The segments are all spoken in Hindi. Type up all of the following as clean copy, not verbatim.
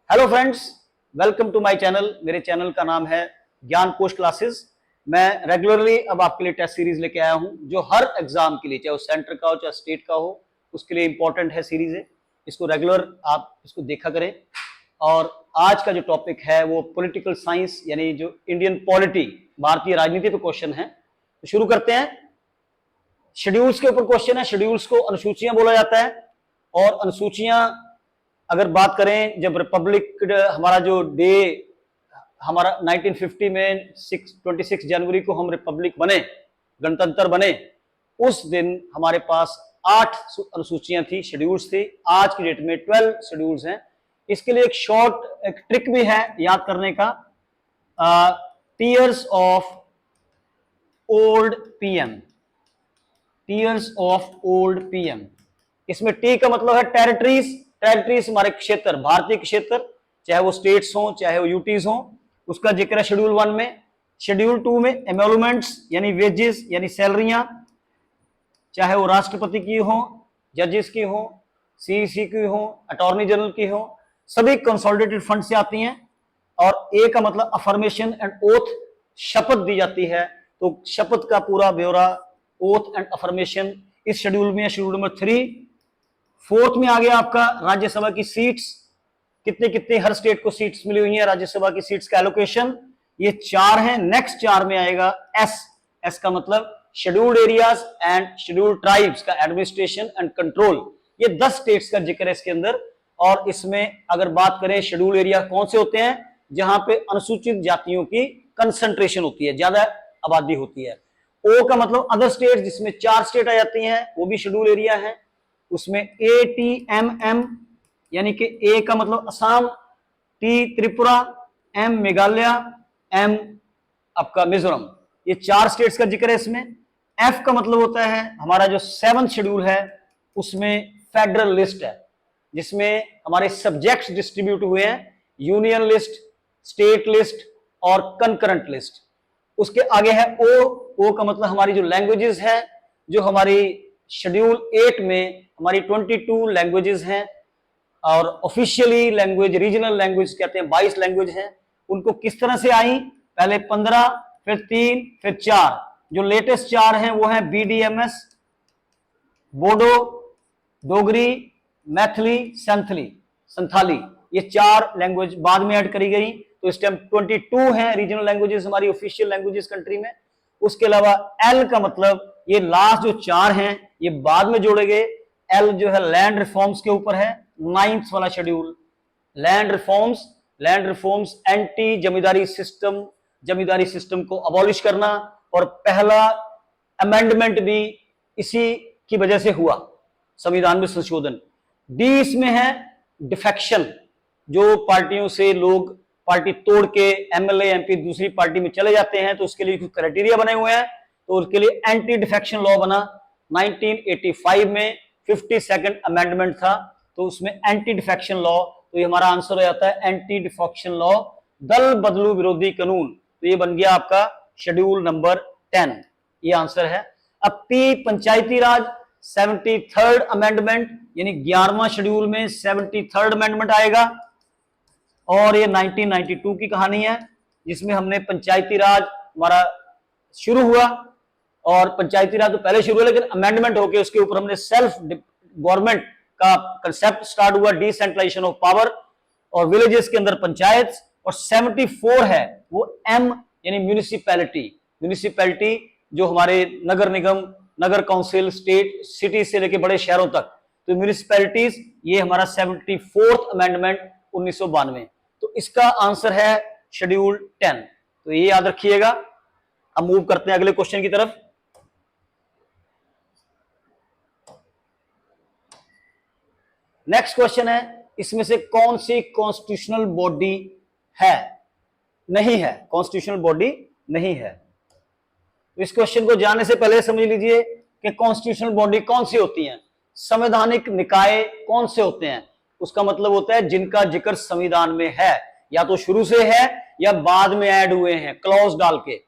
Hello friends, welcome to my channel. मेरे चैनल का नाम है ज्ञान कोश क्लासेस। मैं रेगुलरली अब आपके लिए टेस्ट सीरीज लेके आया हूं जो हर एग्जाम के लिए, चाहे वो सेंटर का हो चाहे स्टेट का हो, उसके लिए इंपॉर्टेंट है सीरीज है। इसको रेगुलर आप इसको देखा करें। और आज का जो टॉपिक है वो पॉलिटिकल साइंस यानी जो इंडियन पॉलिटी, भारतीय राजनीति पे क्वेश्चन है। तो शुरू करते हैं। शेड्यूल्स के ऊपर क्वेश्चन है। शेड्यूल्स को अनुसूचियां बोला जाता है। और अनुसूचियां अगर बात करें, जब रिपब्लिक हमारा जो डे हमारा 1950 में 26 जनवरी को हम रिपब्लिक बने, गणतंत्र बने, उस दिन हमारे पास 8 अनुसूचियां थी, शेड्यूल्स थी। आज की डेट में 12 शेड्यूल्स हैं। इसके लिए एक ट्रिक भी है याद करने का, tears of old PM. Tears of old PM, इसमें टी का मतलब है टेरिटरीज। टेरिटरीज हमारे क्षेत्र, भारतीय क्षेत्र, चाहे वो स्टेट्स हो चाहे वो यूटीज हो, उसका जिक्र है शेड्यूल 1 में। शेड्यूल 2 में एमोलुमेंट्स यानी वेजेस यानी सैलरियां, चाहे वो राष्ट्रपति की हो, जजेस की हो, सीईसी की हो, अटॉर्नी जनरल की हो, सभी कंसोलिडेटेड फंड से आती हैं। और ए का मतलब अफर्मेशन एंड ओथ, शपथ दी जाती है। तो शपथ का पूरा ब्यौरा, ओथ एंड अफर्मेशन इस शेड्यूल में है, शेड्यूल नंबर 3। 4th में आ गया आपका राज्यसभा की सीट्स, कितने कितने हर स्टेट को सीट्स मिली हुई हैं, राज्यसभा की सीट्स का एलोकेशन, ये 4 हैं। नेक्स्ट 4 में आएगा एस। एस का मतलब scheduled areas and scheduled tribes का एडमिनिस्ट्रेशन एंड कंट्रोल। ये 10 स्टेट्स का जिक्र है इसके अंदर। और इसमें अगर बात करें शेड्यूल एरिया कौन से होते हैं, जहां पे अनुसूचित जातियों की कंसंट्रेशन होती है, ज्यादा आबादी होती है। ओ का मतलब अदर स्टेट, जिसमें 4 स्टेट आ जाती हैं, वो भी शेड्यूल एरिया है। उसमें ATMM यानी कि ए का मतलब Assam, T Tripura, M Meghalaya, M आपका मिजोरम, ये 4 स्टेट्स का जिक्र है इसमें। एफ का मतलब होता है हमारा जो 7th शेड्यूल है, उसमें फेडरल लिस्ट है, जिसमें हमारे सब्जेक्ट्स डिस्ट्रीब्यूट हुए हैं, यूनियन लिस्ट, स्टेट लिस्ट और कंकरेंट लिस्ट। उसके आगे है ओ। ओ का मतलब हमारी जो लैंग्वेजेस है, जो हमारी शेड्यूल 8 में हमारी 22 लैंग्वेजेस हैं। और ऑफिशियली लैंग्वेज, रीजनल लैंग्वेज कहते हैं, 22 लैंग्वेज हैं। उनको किस तरह से आई, पहले 15, फिर 3, फिर 4। जो लेटेस्ट 4 हैं वो हैं BDMS, बोडो, डोगरी, मैथिली, संथाली। ये 4 लैंग्वेज बाद में ऐड करी गई। तो इस टाइम 22 हैं रीजनल लैंग्वेजेस हमारी ऑफिशियल लैंग्वेजेस कंट्री में। उसके अलावा एल का मतलब, ये लास्ट जो 4 हैं ये बाद में जोड़े गए। एल जो है लैंड रिफॉर्म्स के ऊपर है, 9th वाला शेड्यूल। लैंड रिफॉर्म्स एंटी जमींदारी सिस्टम को अबॉलिश करना। और पहला अमेंडमेंट भी इसी की वजह से हुआ, संविधान में संशोधन। डी इसमें है डिफेक्शन, जो पार्टियों से लोग पार्टी तोड़ के MLA MP दूसरी पार्टी में चले जाते हैं, तो उसके लिए कुछ क्राइटेरिया बने हुए हैं। तो उसके लिए एंटी डिफेक्शन लॉ बना 1985 में, 52nd अमेंडमेंट था। तो उसमें एंटी डिफेक्शन लॉ, तो ये हमारा आंसर हो जाता है एंटी डिफेक्शन लॉ। दल बदलू विरोधी कानून, तो ये बन गया आपका शेड्यूल नंबर 10, ये आंसर है। अब पी पंचायती राज, 73rd अमेंडमेंट, यानी 11वां शेड्यूल में 73rd अमेंडमेंट आएगा। और ये 1992 की कहानी है, जिसमें हमने पंचायती राज हमारा शुरू हुआ। और पंचायती राज तो पहले शुरू हुआ, लेकिन अमेंडमेंट होकर उसके ऊपर हमने सेल्फ गवर्नमेंट का कंसेप्ट स्टार्ट हुआ, डिसेंट्रलाइजेशन ऑफ पावर, और विलेजेस के अंदर पंचायत। और 74 है वो एम यानी म्यूनिसिपैलिटी, जो हमारे नगर निगम, नगर काउंसिल, स्टेट, सिटी से लेके बड़े शहरों तक, तो म्यूनिसिपैलिटीज, ये हमारा 74th अमेंडमेंट 1992। तो इसका आंसर है शेड्यूल 10। तो ये याद रखिएगा। अब मूव करते हैं अगले क्वेश्चन की तरफ। नेक्स्ट क्वेश्चन है, इसमें से कौन सी कॉन्स्टिट्यूशनल बॉडी है, नहीं है, कॉन्स्टिट्यूशनल बॉडी नहीं है। तो इस क्वेश्चन को जानने से पहले समझ लीजिए कि कॉन्स्टिट्यूशनल बॉडी कौन सी होती है, संवैधानिक निकाय कौन से होते हैं। उसका मतलब होता है जिनका जिक्र संविधान में है, या तो शुरू से है या बाद में ऐड हुए हैं क्लॉज डाल के।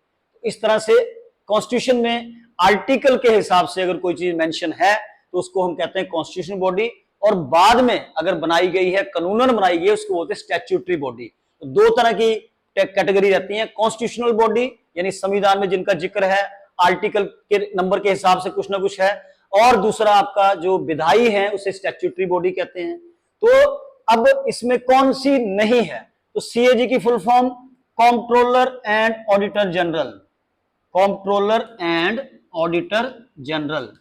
इस तरह से कॉन्स्टिट्यूशन में आर्टिकल के हिसाब से अगर कोई चीज मेंशन है तो उसको हम कहते हैं कॉन्स्टिट्यूशनल बॉडी। और बाद में अगर बनाई गई है, कानूनन बनाई गई है, उसको बोलते हैं स्टैट्यूटरी बॉडी। तो दो तरह की कैटेगरी रहती है, कॉन्स्टिट्यूशनल बॉडी यानी संविधान में जिनका जिक्र है, आर्टिकल के नंबर के हिसाब से कुछ ना कुछ है, और दूसरा आपका जो विधायी है उसे स्टैट्यूटरी बॉडी कहते हैं। तो अब इसमें कौन सी नहीं है, तो सीएजी की full form controller and auditor general, controller and auditor general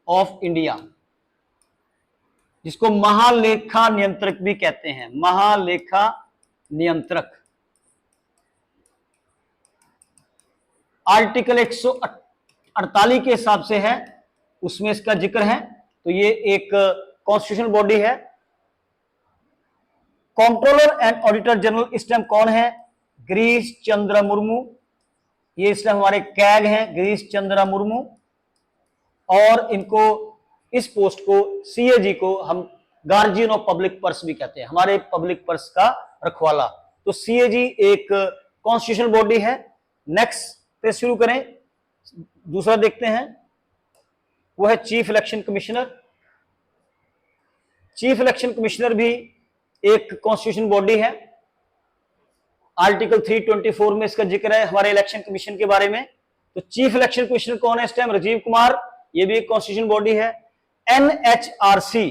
of India, जिसको महालेखा नियंत्रक भी कहते हैं, महालेखा नियंत्रक। आर्टिकल 148 के हिसाब से है, उसमें इसका जिक्र है। तो ये एक कॉन्स्टिट्यूशनल बॉडी है। कंट्रोलर एंड ऑडिटर जनरल इस टाइम कौन है? गिरीश चंद्र मुर्मू। ये इस टाइम हमारे कैग हैं, गिरीश चंद्र मुर्मू। और इनको, इस पोस्ट को, सीएजी को हम गार्जियन ऑफ पब्लिक पर्स भी कहते हैं, हमारे पब्लिक पर्स का रखवाला। तो सीएजी एक कॉन्स्टिट्यूशनल बॉडी है। नेक्स्ट पे शुरू करें, दूसरा देखते हैं, वो है chief election commissioner. Chief election commissioner भी एक कॉन्स्टिट्यूशन बॉडी है। आर्टिकल 324 में इसका जिक्र है हमारे इलेक्शन कमीशन के बारे में। तो चीफ इलेक्शन कमिश्नर कौन है इस टाइम? राजीव कुमार। ये भी एक कॉन्स्टिट्यूशन बॉडी है। NHRC,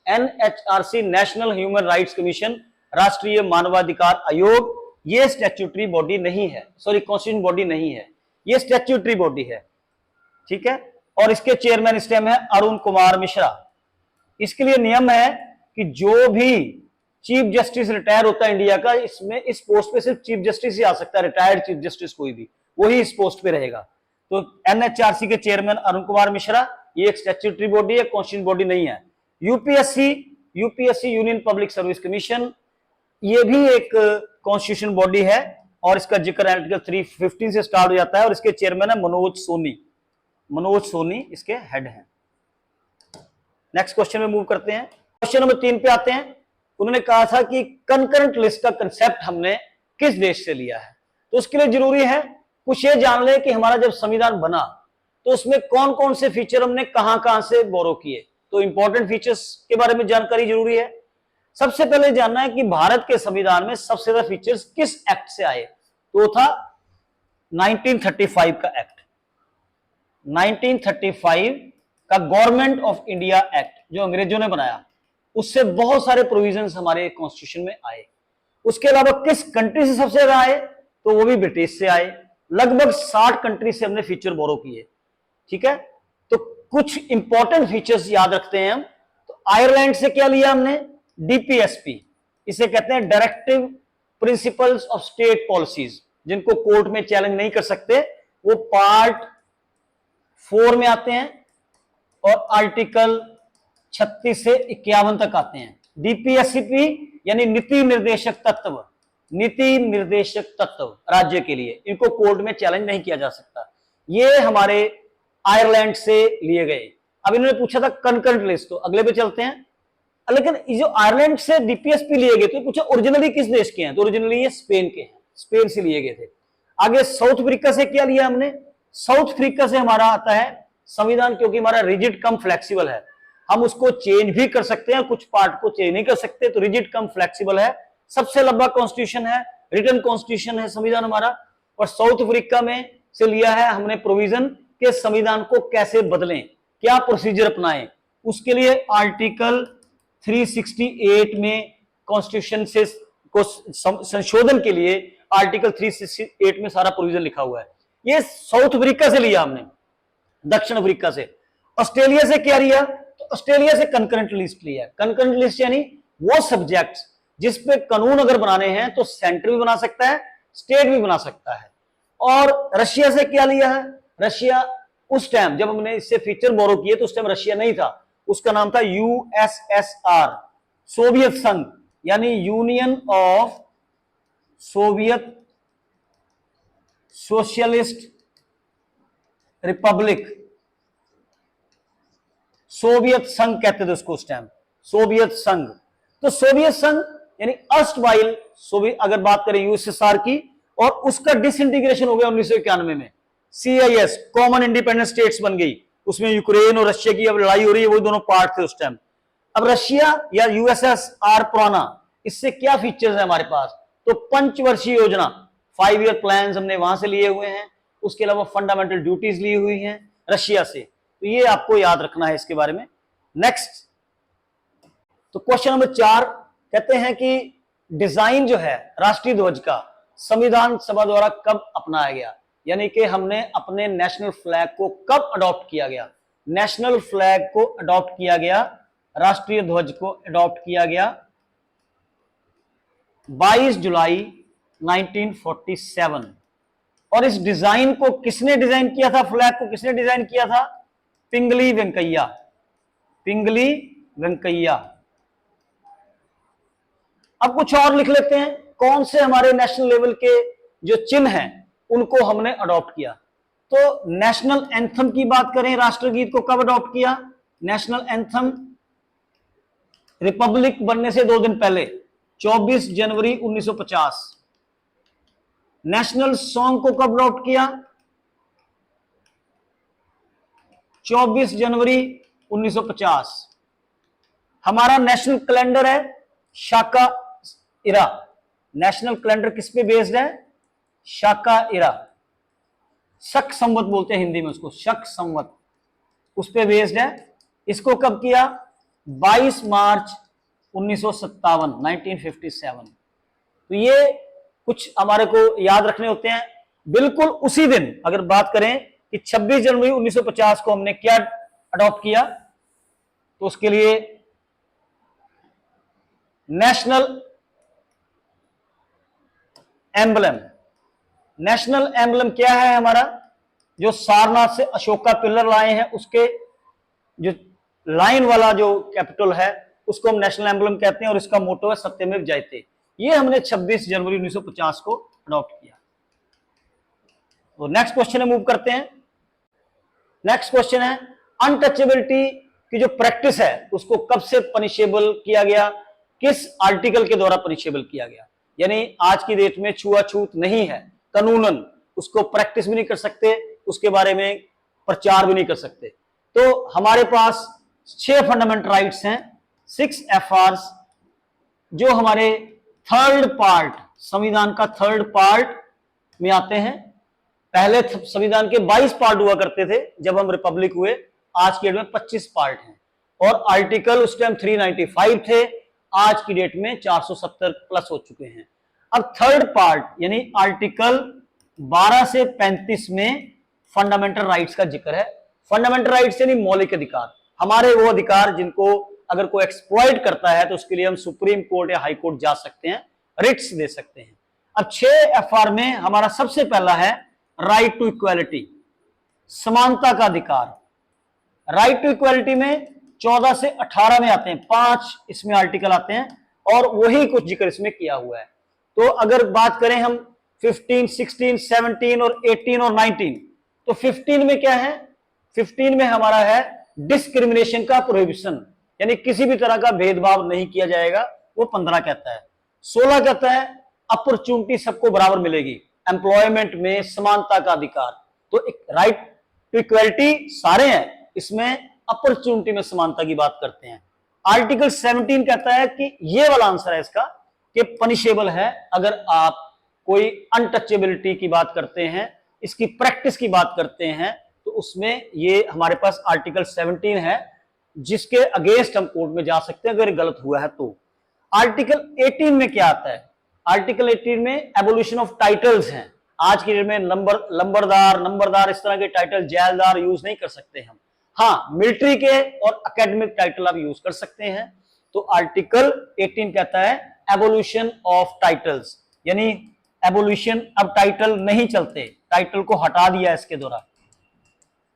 NHRC national human rights commission, राष्ट्रीय मानवाधिकार आयोग, ये स्टैट्यूटरी बॉडी नहीं है, सॉरी कॉन्स्टिट्यूशन बॉडी नहीं है, ये स्टैट्यूटरी बॉडी है, ठीक है। और इसके चेयरमैन इस टाइम है अरुण कुमार मिश्रा। इसके लिए नियम है कि जो भी चीफ जस्टिस रिटायर होता है इंडिया का, इसमें इस पोस्ट पे सिर्फ चीफ जस्टिस ही आ सकता है, रिटायर्ड चीफ जस्टिस कोई भी, वही इस पोस्ट पे रहेगा। तो एनएचआरसी के चेयरमैन अरुण कुमार मिश्रा, ये एक स्टैट्यूटरी बॉडी है, कॉन्स्टिट्यूशन बॉडी नहीं है। UPSC, UPSC union public service commission, ये भी एक कॉन्स्टिट्यूशन बॉडी है और इसका जिक्र आर्टिकल 315 से स्टार्ट हो जाता है और इसके चेयरमैन है मनोज सोनी। मनोज सोनी इसके हेड हैं। नेक्स्ट क्वेश्चन में मूव करते हैं। क्वेश्चन नंबर 3 पे आते हैं। उन्होंने कहा था कि कंकरेंट लिस्ट का कंसेप्ट हमने किस देश से लिया है। तो उसके लिए जरूरी है कुछ ये जान ले कि हमारा जब संविधान बना तो उसमें कौन कौन से फीचर हमने कहां से बोरो किए। तो इंपॉर्टेंट फीचर्स के बारे में जानकारी जरूरी है। सबसे पहले जानना है कि भारत के संविधान में सबसे ज्यादा फीचर्स किस एक्ट से आए। तो था 1935 का एक्ट, 1935 का गवर्नमेंट ऑफ इंडिया एक्ट जो अंग्रेजों ने बनाया, उससे बहुत सारे प्रोविजंस हमारे कॉन्स्टिट्यूशन में आए। उसके अलावा किस कंट्री से सबसे ज्यादा आए, तो वो भी ब्रिटिश से आए। लगभग 60 कंट्री से हमने फीचर बोरो किए, ठीक है। तो कुछ इंपॉर्टेंट फीचर्स याद रखते हैं हम। तो आयरलैंड से क्या लिया हमने? डीपीएसपी, इसे कहते हैं directive principles of state policies, जिनको कोर्ट में चैलेंज नहीं कर सकते, वो पार्ट 4 में आते हैं और आर्टिकल 36 से 51 तक आते हैं। डीपीएससीपी यानी नीति निर्देशक तत्व, नीति निर्देशक तत्व राज्य के लिए, इनको कोर्ट में चैलेंज नहीं किया जा सकता। ये हमारे आयरलैंड से लिए गए। अब इन्होंने पूछा था कंकरेंट लिस्ट, तो अगले पे चलते हैं। लेकिन जो आयरलैंड से डीपीएसपी लिए गए थे, पूछा ओरिजिनली किस देश के हैं, तो ओरिजिनली ये स्पेन के हैं, स्पेन से लिए गए थे। आगे साउथ अफ्रीका से क्या लिया हमने? साउथ अफ्रीका से हमारा आता है संविधान, क्योंकि हमारा रिजिड कम फ्लेक्सिबल है, हम उसको चेंज भी कर सकते हैं, कुछ पार्ट को चेंज नहीं कर सकते, तो रिजिड कम फ्लेक्सिबल है। सबसे लंबा कॉन्स्टिट्यूशन है, रिटन कॉन्स्टिट्यूशन है संविधान हमारा। और साउथ अफ्रीका में से लिया है हमने प्रोविजन के संविधान को कैसे बदलें, क्या प्रोसीजर अपनाएं। उसके लिए आर्टिकल 368 में कॉन्स्टिट्यूशन से को संशोधन के लिए आर्टिकल 368 में सारा प्रोविजन लिखा हुआ है। ये साउथ अफ्रीका से लिया हमने, दक्षिण अफ्रीका से। ऑस्ट्रेलिया से क्या लिया? तो ऑस्ट्रेलिया से कंकरेंट लिस्ट लिया। कंकरेंट लिस्ट यानी वो सब्जेक्ट्स जिस पे कानून अगर बनाने हैं तो सेंटर भी बना सकता है, स्टेट भी बना सकता है। और रशिया से क्या लिया है? रशिया उस टाइम जब हमने इससे फीचर बोरो किए तो उस टाइम रशिया नहीं था, उसका नाम था यूएसएसआर, सोवियत संघ, यानी union of Soviet socialist Republic, Soviet संघ कहते थे उसको उस टाइम, सोवियत संघ। तो सोवियत संघ यानी अर्स्टवाइल सोवियत, अगर बात करें यूएसएसआर की, और उसका डिसइंटीग्रेशन हो गया 1991 में। सीआईएस कॉमन इंडिपेंडेंट स्टेट्स बन गई, उसमें यूक्रेन और रशिया की अब लड़ाई हो रही है, वो दोनों पार्ट थे उस टाइम। अब रशिया या यूएसएसआर पुराना, इससे क्या फीचर्स है हमारे पास? तो पंचवर्षीय योजना, 5 ईयर प्लान हमने वहां से लिए हुए हैं, उसके अलावा फंडामेंटल ड्यूटीज ली हुई हैं रशिया से, तो ये आपको याद रखना है इसके बारे में। नेक्स्ट, तो क्वेश्चन नंबर 4 कहते हैं कि डिजाइन जो है राष्ट्रीय ध्वज का संविधान सभा द्वारा कब अपनाया गया, यानी कि हमने अपने नेशनल फ्लैग को कब अडॉप्ट किया गया? नेशनल फ्लैग को अडॉप्ट किया गया, राष्ट्रीय ध्वज को अडॉप्ट किया गया 22 जुलाई 1947। और इस डिजाइन को किसने डिजाइन किया था? फ्लैग को किसने डिजाइन किया था? पिंगली वेंकैया, पिंगली वेंकैया। अब कुछ और लिख लेते हैं, कौन से हमारे नेशनल लेवल के जो चिन्ह हैं उनको हमने अडॉप्ट किया। तो नेशनल एंथम की बात करें, राष्ट्रगीत को कब अडॉप्ट किया? नेशनल एंथम रिपब्लिक बनने से 2 दिन पहले, 24 जनवरी 1950। नेशनल सॉन्ग को कब अडॉप्ट किया? 24 जनवरी 1950। हमारा नेशनल कैलेंडर है शाका इरा। नेशनल कैलेंडर किस पे बेस्ड है? शाका इरा, शक संवत बोलते हैं हिंदी में उसको, शक संवत, उस पे बेस्ड है। इसको कब किया? 22 मार्च 1957, 1957। तो ये कुछ हमारे को याद रखने होते हैं। बिल्कुल उसी दिन अगर बात करें कि 26 जनवरी 1950 को हमने क्या अडॉप्ट किया, तो उसके लिए नेशनल एम्बलम, नेशनल एम्बलम क्या है हमारा? जो सारनाथ से अशोका पिलर लाए हैं उसके जो लाइन वाला जो कैपिटल है उसको हम नेशनल एम्बलम कहते हैं, और इसका मोटो है सत्यमेव जयते। ये हमने 26 जनवरी 1950 को अडॉप्ट किया। तो नेक्स्ट क्वेश्चन में मूव करते हैं। नेक्स्ट क्वेश्चन है अनटचेबिलिटी की जो प्रैक्टिस है उसको कब से पनिशेबल किया गया, किस आर्टिकल के द्वारा पनिशेबल किया गया? यानी आज की डेट में छुआछूत नहीं है कानूनन, उसको प्रैक्टिस भी नहीं कर सकते, उसके बारे में प्रचार भी नहीं कर सकते। तो हमारे पास 6 फंडामेंटल राइट्स हैं, 6 FRs, जो हमारे थर्ड पार्ट, संविधान का थर्ड पार्ट में आते हैं। पहले संविधान के 22 पार्ट हुआ करते थे जब हम रिपब्लिक हुए, आज की डेट में 25 पार्ट हैं, और आर्टिकल उस टाइम 395 थे, आज की डेट में 470 प्लस हो चुके हैं। अब थर्ड पार्ट यानी आर्टिकल 12 से 35 में फंडामेंटल राइट्स का जिक्र है। फंडामेंटल राइट्स यानी मौलिक अधिकार, हमारे वो अधिकार जिनको अगर कोई एक्सप्लॉइट करता है तो उसके लिए हम सुप्रीम कोर्ट या हाई कोर्ट जा सकते हैं, रिट्स दे सकते हैं। अब 6 FR में हमारा सबसे पहला है राइट टू इक्वालिटी, समानता का अधिकार। राइट टू इक्वालिटी में 14 से 18 में आते हैं, 5 इसमें आर्टिकल आते हैं, और वही कुछ जिक्र इसमें किया हुआ है। तो अगर बात करें हम 15, 16, 17 और 18 और 19, तो 15 में क्या है? 15 में हमारा है डिस्क्रिमिनेशन का प्रोहिबिशन, यानी किसी भी तरह का भेदभाव नहीं किया जाएगा, वो 15 कहता है। 16 कहता है अपॉर्चुनिटी सबको बराबर मिलेगी, एम्प्लॉयमेंट में समानता का अधिकार। तो राइट टू इक्वालिटी सारे हैं, इसमें अपॉर्चुनिटी में समानता की बात करते हैं। आर्टिकल 17 कहता है कि ये वाला आंसर है इसका, कि पनिशेबल है अगर आप कोई अनटचेबिलिटी की बात करते हैं, इसकी प्रैक्टिस की बात करते हैं, तो उसमें ये हमारे पास आर्टिकल 17 है जिसके अगेंस्ट हम कोर्ट में जा सकते हैं अगर गलत हुआ है तो। आर्टिकल 18 में क्या आता है? आर्टिकल 18 में एबोल्यूशन ऑफ टाइटल्स हैं। आज की डेट में नंबरदार इस तरह के टाइटल जेलदार यूज नहीं कर सकते हम। हाँ, मिलिट्री के और एकेडमिक टाइटल आप यूज कर सकते हैं। तो आर्टिकल 18 कहता है एबोल्यूशन ऑफ टाइटल्स, यानी एबोल्यूशन, अब टाइटल नहीं चलते, टाइटल को हटा दिया इसके द्वारा।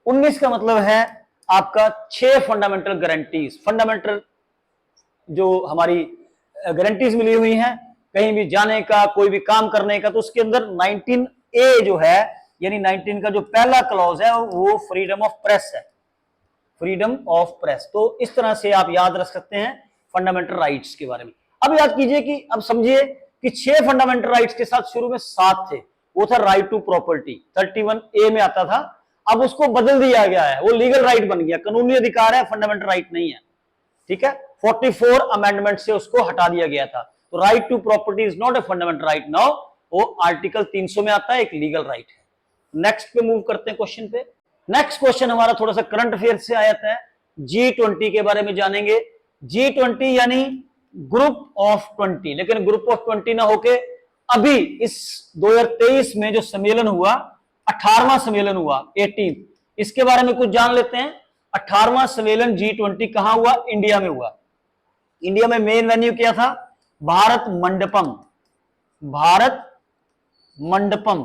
19 का मतलब है आपका 6 फंडामेंटल गारंटीज, फंडामेंटल जो हमारी गारंटीज मिली हुई हैं कहीं भी जाने का, कोई भी काम करने का, तो उसके अंदर 19A जो है, यानी 19 का जो पहला क्लॉज है वो फ्रीडम ऑफ प्रेस है, फ्रीडम ऑफ प्रेस। तो इस तरह से आप याद रख सकते हैं फंडामेंटल राइट्स के बारे में। अब याद कीजिए कि अब समझिए कि 6 फंडामेंटल राइट्स के साथ शुरू में 7 थे, वो था राइट टू प्रॉपर्टी, 31A में आता था, अब उसको बदल दिया गया है, वो लीगल राइट बन गया, कानूनी अधिकार है, फंडामेंटल राइट नहीं है। ठीक है, 44 अमेंडमेंट से उसको हटा दिया गया था। तो right to property is not a fundamental right now, वो आर्टिकल 300 में आता है, एक लीगल राइट है। नेक्स्ट पे मूव करते हैं क्वेश्चन पे। नेक्स्ट क्वेश्चन हमारा थोड़ा सा करंट अफेयर से आया था, G20 के बारे में जानेंगे। G20 यानी ग्रुप ऑफ 20, लेकिन ग्रुप ऑफ 20 ना होके अभी इस 2023 में जो सम्मेलन हुआ, 18वां सम्मेलन हुआ, 18, इसके बारे में कुछ जान लेते हैं। 18वां सम्मेलन G20 कहां हुआ? इंडिया में हुआ। इंडिया में मेन वेन्यू क्या था? भारत मंडपम, भारत मंडपम।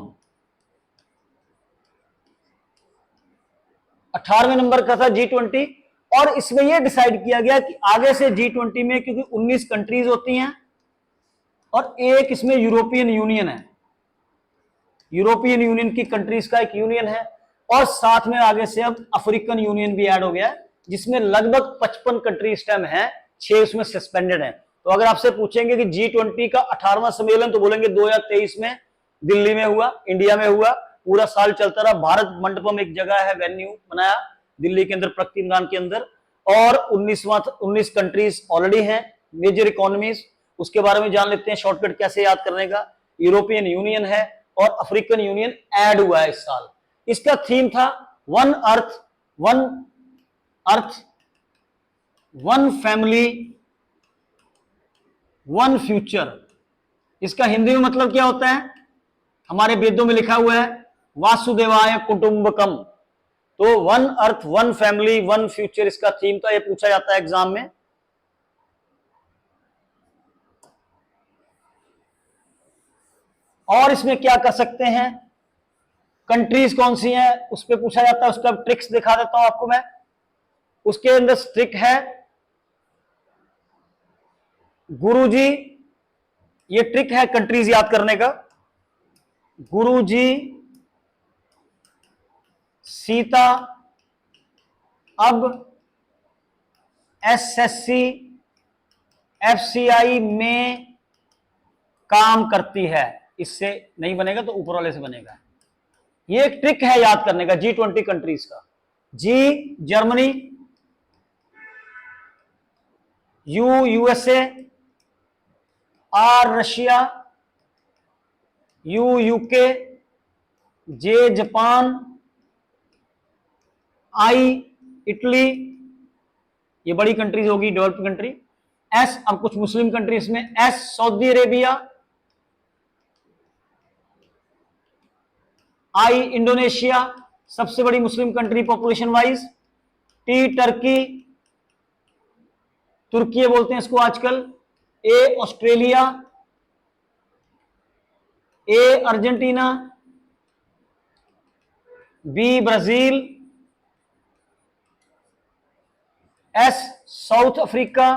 18वें नंबर का था G20, और इसमें यह डिसाइड किया गया कि आगे से G20 में, क्योंकि 19 कंट्रीज होती हैं और एक इसमें यूरोपियन यूनियन है, यूरोपियन यूनियन की कंट्रीज का एक यूनियन है, और साथ में आगे से अब अफ्रीकन यूनियन भी ऐड हो गया है, जिसमें लगभग 55 कंट्री इस टाइम है, 6 उसमें सस्पेंडेड है। तो अगर आपसे पूछेंगे कि G20 का 18वां सम्मेलन, तो बोलेंगे 2023 में दिल्ली में हुआ, इंडिया में हुआ, पूरा साल चलता रहा। भारत मंडपम एक जगह है, वेन्यू बनाया दिल्ली के अंदर, प्रगति मैदान के अंदर, और 19 कंट्रीज ऑलरेडी हैं, मेजर इकोनॉमीज। उसके बारे में जान लेते हैं, शॉर्टकट कैसे याद करने का। यूरोपियन यूनियन है और अफ्रीकन यूनियन ऐड हुआ है इस साल। इसका थीम था one earth, one earth, one family, one future. इसका हिंदी में मतलब क्या होता है? हमारे वेदों में लिखा हुआ है वासुदेवाय कुटुंबकम। तो one earth, one family, one future इसका थीम था। यह पूछा जाता है एग्जाम में। और इसमें क्या कर सकते हैं, कंट्रीज कौन सी हैं उस पर पूछा जाता है। उसका ट्रिक्स दिखा देता हूं आपको मैं। उसके अंदर ट्रिक है गुरुजी, ये ट्रिक है कंट्रीज याद करने का। गुरुजी, सीता, अब, एसएससी, एफसीआई में काम करती है। इससे नहीं बनेगा तो ऊपर वाले से बनेगा। ये एक ट्रिक है याद करने का G20 कंट्रीज का। G Germany, U USA, R Russia, U UK, J Japan, I Italy, ये बड़ी कंट्रीज होगी, डेवलप्ड कंट्री। एस, अब कुछ मुस्लिम कंट्रीज में, S Saudi Arabia, I Indonesia, सबसे बड़ी Muslim country population wise. T Turkey, Turkiye बोलते हैं इसको आजकल। A Australia, A Argentina, B Brazil, S South Africa,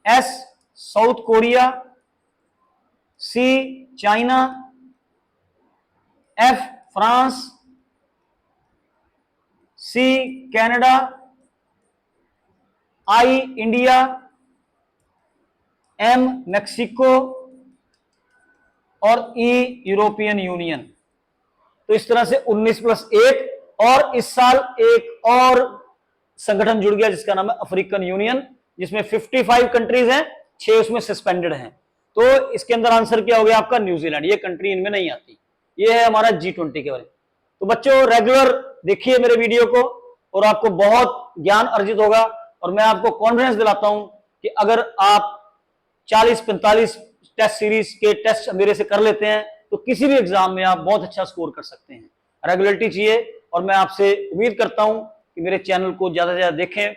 S South Korea, C China, F France, C Canada, I India, M Mexico, और ई यूरोपियन यूनियन। तो इस तरह से 19+1, और इस साल एक और संगठन जुड़ गया जिसका नाम है अफ्रीकन यूनियन, जिसमें 55 कंट्रीज हैं, 6 उसमें सस्पेंडेड हैं। तो इसके अंदर आंसर क्या हो गया आपका? न्यूजीलैंड। ये कंट्री इनमें नहीं आती। ये है हमारा G20 के बारे में। तो बच्चों रेगुलर देखिए मेरे वीडियो को, और आपको बहुत ज्ञान अर्जित होगा। और मैं आपको कॉन्फिडेंस दिलाता हूं कि अगर आप 40-45 टेस्ट सीरीज के टेस्ट मेरे से कर लेते हैं, तो किसी भी एग्जाम में आप बहुत अच्छा स्कोर कर सकते हैं। रेगुलरिटी चाहिए, और मैं आपसे उम्मीद करता हूं कि मेरे चैनल को ज्यादा से ज्यादा देखें,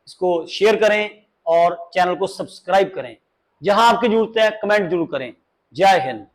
इसको शेयर करें और चैनल को सब्सक्राइब करें। जहां आपकी जरूरत है कमेंट जरूर करें। जय हिंद।